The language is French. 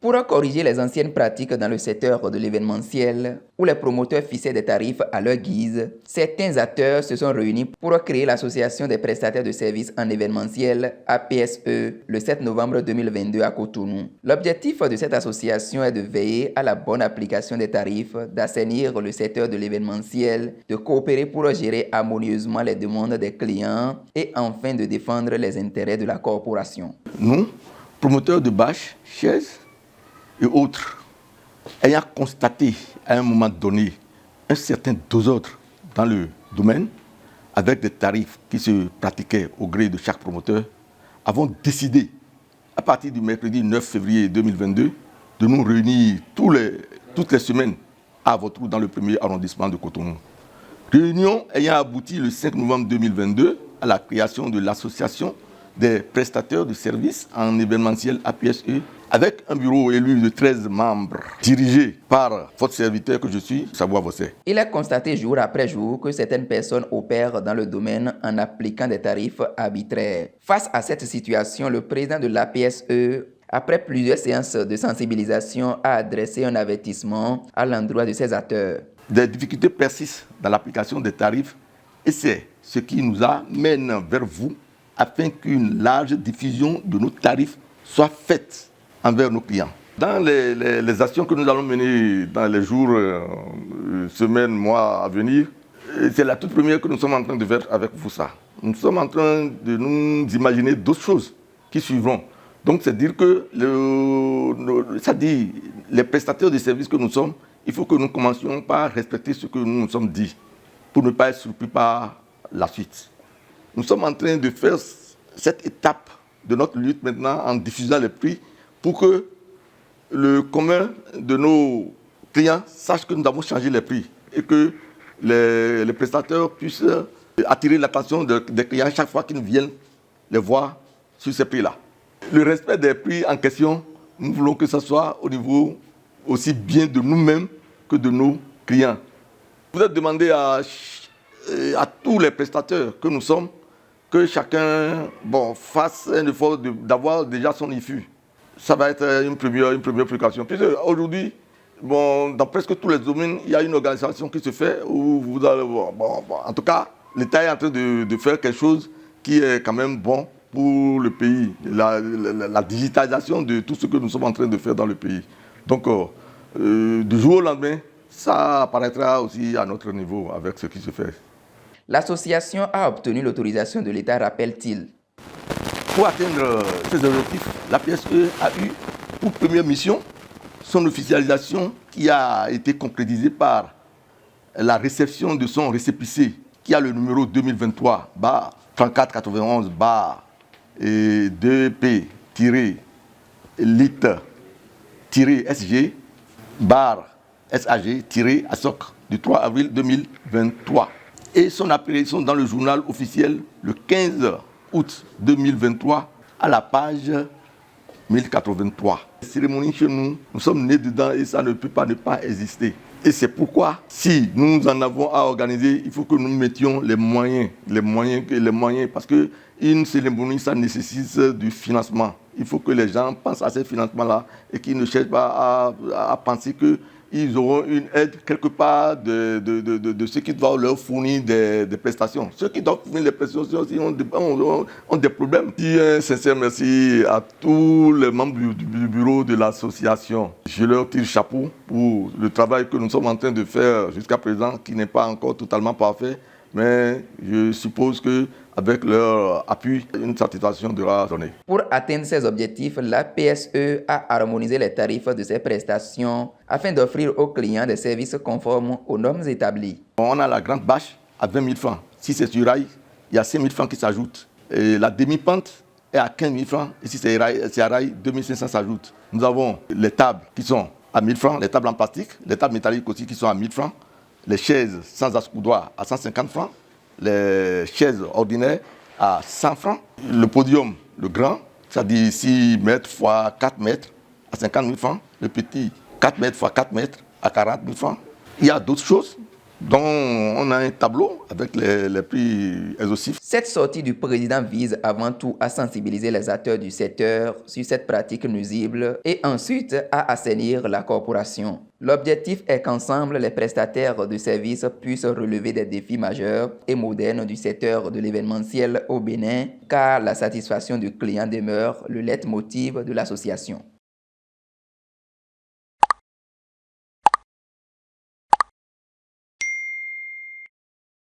Pour corriger les anciennes pratiques dans le secteur de l'événementiel, où les promoteurs fixaient des tarifs à leur guise, certains acteurs se sont réunis pour créer l'Association des prestataires de services en événementiel, APSE, le 7 novembre 2022 à Cotonou. L'objectif de cette association est de veiller à la bonne application des tarifs, d'assainir le secteur de l'événementiel, de coopérer pour gérer harmonieusement les demandes des clients et enfin de défendre les intérêts de la corporation. Nous, promoteurs de bâches, chaises, et autres, ayant constaté à un moment donné un certain désordre dans le domaine, avec des tarifs qui se pratiquaient au gré de chaque promoteur, avons décidé, à partir du mercredi 9 février 2022, de nous réunir toutes les semaines à Vautrou dans le premier arrondissement de Cotonou. Réunion ayant abouti le 5 novembre 2022 à la création de l'association des prestataires de services en événementiel APSE, avec un bureau élu de 13 membres, dirigé par votre serviteur que je suis, Savoie Vossé. Il est constaté jour après jour que certaines personnes opèrent dans le domaine en appliquant des tarifs arbitraires. Face à cette situation, le président de l'APSE, après plusieurs séances de sensibilisation, a adressé un avertissement à l'endroit de ces acteurs. Des difficultés persistent dans l'application des tarifs et c'est ce qui nous amène vers vous afin qu'une large diffusion de nos tarifs soit faite envers nos clients. Dans les actions que nous allons mener dans les jours, semaines, mois à venir, c'est la toute première que nous sommes en train de faire avec vous ça. Nous sommes en train de nous imaginer d'autres choses qui suivront. Donc c'est dire que les prestataires de services que nous sommes, il faut que nous commencions par respecter ce que nous nous sommes dit pour ne pas être surpris par la suite. Nous sommes en train de faire cette étape de notre lutte maintenant en diffusant les prix pour que le commun de nos clients sache que nous avons changé les prix et que les prestataires puissent attirer l'attention des clients chaque fois qu'ils viennent les voir sur ces prix-là. Le respect des prix en question, nous voulons que ce soit au niveau aussi bien de nous-mêmes que de nos clients. Vous êtes demandé à tous les prestataires que nous sommes que chacun fasse un effort d'avoir déjà son IFU. Ça va être une première précaution. Puisque aujourd'hui, dans presque tous les domaines, il y a une organisation qui se fait où vous allez voir. En tout cas, l'État est en train de faire quelque chose qui est quand même bon pour le pays. La digitalisation de tout ce que nous sommes en train de faire dans le pays. Donc, du jour au lendemain, ça apparaîtra aussi à notre niveau avec ce qui se fait. L'association a obtenu l'autorisation de l'État, rappelle-t-il. Pour atteindre ces objectifs, la PSE a eu pour première mission son officialisation qui a été concrétisée par la réception de son récépissé qui a le numéro 2023-2P-lit-SG-SAG-ASOC du 3 avril 2023 et son apparition dans le journal officiel le 15 août 2023 à la page 1083. La cérémonie chez nous, nous sommes nés dedans et ça ne peut pas ne pas exister. Et c'est pourquoi, si nous en avons à organiser, il faut que nous mettions les moyens, parce qu'une cérémonie, ça nécessite du financement. Il faut que les gens pensent à ces financements-là et qu'ils ne cherchent pas à penser qu'ils auront une aide quelque part de ceux qui doivent leur fournir des prestations. Ceux qui doivent fournir les prestations aussi ont des problèmes. Je dis un sincère merci à tous les membres du bureau de l'association. Je leur tire chapeau pour le travail que nous sommes en train de faire jusqu'à présent, qui n'est pas encore totalement parfait, mais je suppose qu'avec leur appui, une satisfaction devra donner. Pour atteindre ces objectifs, la PSE a harmonisé les tarifs de ses prestations afin d'offrir aux clients des services conformes aux normes établies. On a la grande bâche à 20 000 francs. Si c'est sur rail, il y a 5 000 francs qui s'ajoutent. Et la demi-pente est à 15 000 francs. Et si c'est à rail, 2 500 s'ajoutent. Nous avons les tables qui sont à 1 000 francs, les tables en plastique, les tables métalliques aussi qui sont à 1 000 francs, les chaises sans accoudoir à 150 francs, les chaises ordinaires à 100 francs, le podium, le grand, c'est-à-dire 6 mètres x 4 mètres à 50 000 francs, le petit 4 mètres x 4 mètres à 40 000 francs. Il y a d'autres choses, dont on a un tableau avec les prix exhaustifs. Cette sortie du président vise avant tout à sensibiliser les acteurs du secteur sur cette pratique nuisible et ensuite à assainir la corporation. L'objectif est qu'ensemble, les prestataires de services puissent relever des défis majeurs et modernes du secteur de l'événementiel au Bénin, car la satisfaction du client demeure le leitmotiv de l'association.